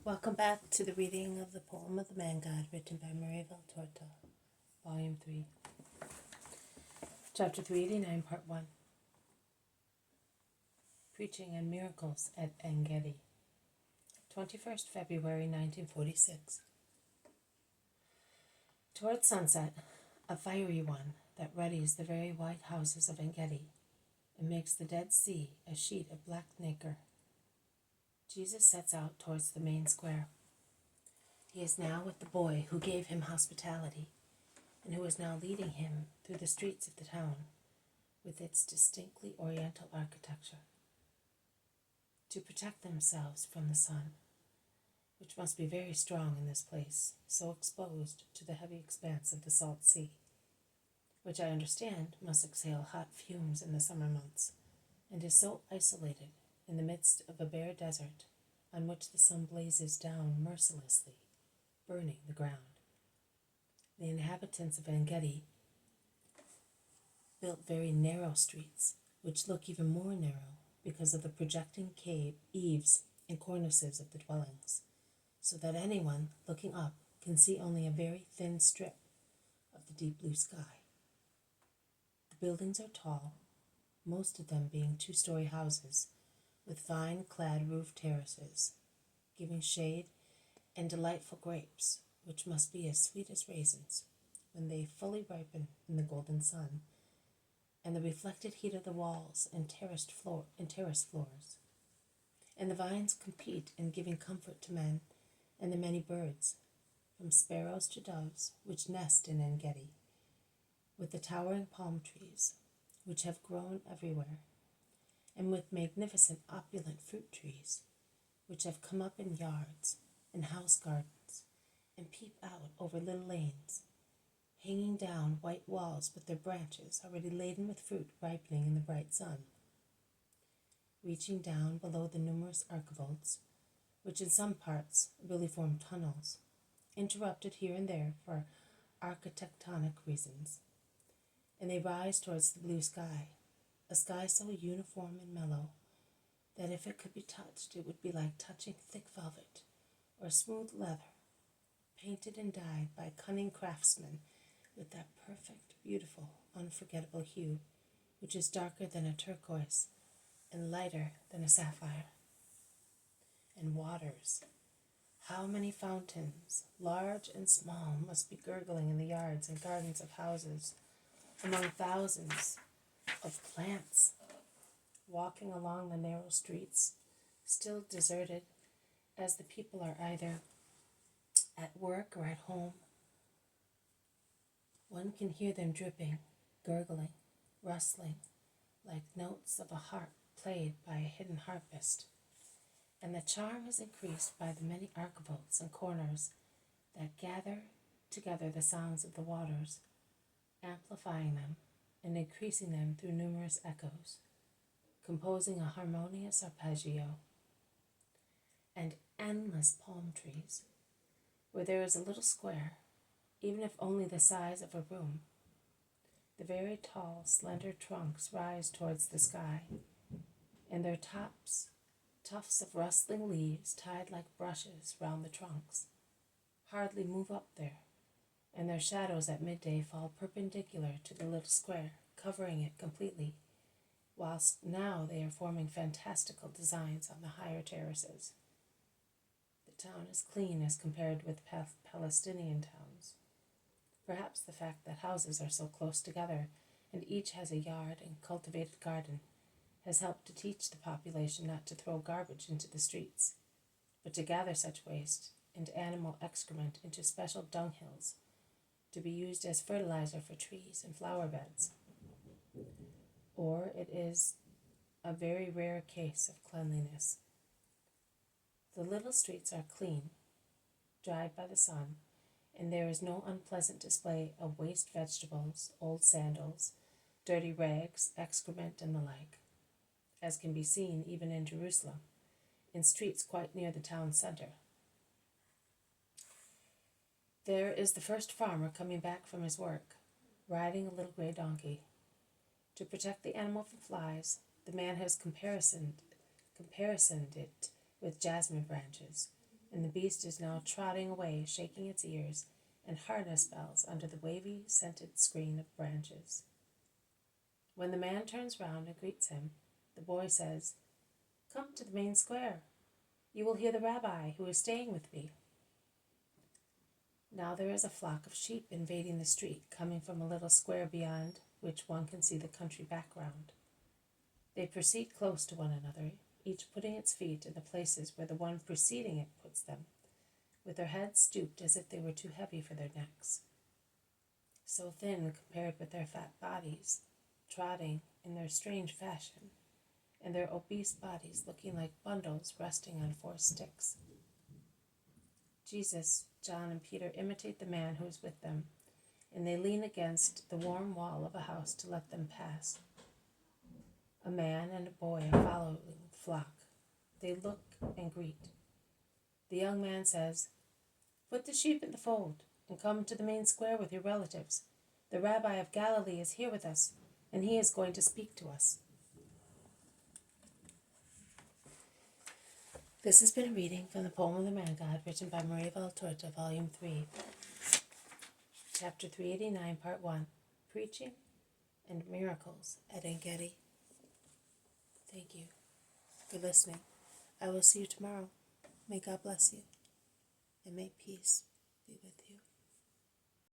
Welcome back to the reading of the poem of the Man God, written by Maria Valtorta, Volume 3, Chapter 389, Part 1. Preaching and Miracles at Engedi, 21st February 1946. Towards sunset, a fiery one that ruddies the very white houses of Engedi and makes the Dead Sea a sheet of black nacre. Jesus sets out towards the main square. He is now with the boy who gave him hospitality, and who is now leading him through the streets of the town, with its distinctly oriental architecture. To protect themselves from the sun, which must be very strong in this place, so exposed to the heavy expanse of the salt sea, which I understand must exhale hot fumes in the summer months, and is so isolated in the midst of a bare desert on which the sun blazes down mercilessly, burning the ground. The inhabitants of Engedi built very narrow streets, which look even more narrow because of the projecting cave eaves and cornices of the dwellings, so that anyone looking up can see only a very thin strip of the deep blue sky. The buildings are tall, most of them being two-story houses with vine-clad roof terraces, giving shade and delightful grapes, which must be as sweet as raisins when they fully ripen in the golden sun, and the reflected heat of the walls and terrace floors. And the vines compete in giving comfort to men and the many birds, from sparrows to doves, which nest in Engedi, with the towering palm trees, which have grown everywhere, and with magnificent opulent fruit trees, which have come up in yards and house gardens, and peep out over little lanes, hanging down white walls with their branches already laden with fruit ripening in the bright sun, reaching down below the numerous archivolts, which in some parts really form tunnels, interrupted here and there for architectonic reasons, and they rise towards the blue sky, a sky so uniform and mellow that if it could be touched, it would be like touching thick velvet or smooth leather, painted and dyed by cunning craftsmen with that perfect, beautiful, unforgettable hue, which is darker than a turquoise and lighter than a sapphire. And waters, how many fountains, large and small, must be gurgling in the yards and gardens of houses, among thousands of plants, walking along the narrow streets, still deserted, as the people are either at work or at home. One can hear them dripping, gurgling, rustling, like notes of a harp played by a hidden harpist, and the charm is increased by the many archivolts and corners that gather together the sounds of the waters, amplifying them and increasing them through numerous echoes, composing a harmonious arpeggio. And endless palm trees, where there is a little square, even if only the size of a room. The very tall, slender trunks rise towards the sky, and their tops, tufts of rustling leaves tied like brushes round the trunks, hardly move up there, and their shadows at midday fall perpendicular to the little square, covering it completely, whilst now they are forming fantastical designs on the higher terraces. The town is clean as compared with Palestinian towns. Perhaps the fact that houses are so close together and each has a yard and cultivated garden has helped to teach the population not to throw garbage into the streets, but to gather such waste and animal excrement into special dunghills to be used as fertilizer for trees and flower beds. Or it is a very rare case of cleanliness. The little streets are clean, dried by the sun, and there is no unpleasant display of waste vegetables, old sandals, dirty rags, excrement, and the like, as can be seen even in Jerusalem, in streets quite near the town center. There is the first farmer coming back from his work, riding a little gray donkey. To protect the animal from flies, the man has comparisoned it with jasmine branches, and the beast is now trotting away, shaking its ears and harness bells under the wavy, scented screen of branches. When the man turns round and greets him, the boy says, "Come to the main square. You will hear the rabbi who is staying with me." Now there is a flock of sheep invading the street, coming from a little square beyond which one can see the country background. They proceed close to one another, each putting its feet in the places where the one preceding it puts them, with their heads stooped as if they were too heavy for their necks. So thin compared with their fat bodies, trotting in their strange fashion, and their obese bodies looking like bundles resting on 4 sticks. Jesus, John, and Peter imitate the man who is with them, and they lean against the warm wall of a house to let them pass. A man and a boy are following the flock. They look and greet. The young man says, "Put the sheep in the fold and come to the main square with your relatives. The Rabbi of Galilee is here with us, and he is going to speak to us." This has been a reading from the Poem of the Man God, written by Maria Valtorta, Volume 3, Chapter 389, Part 1, Preaching and Miracles at Engedi. Thank you for listening. I will see you tomorrow. May God bless you, and may peace be with you.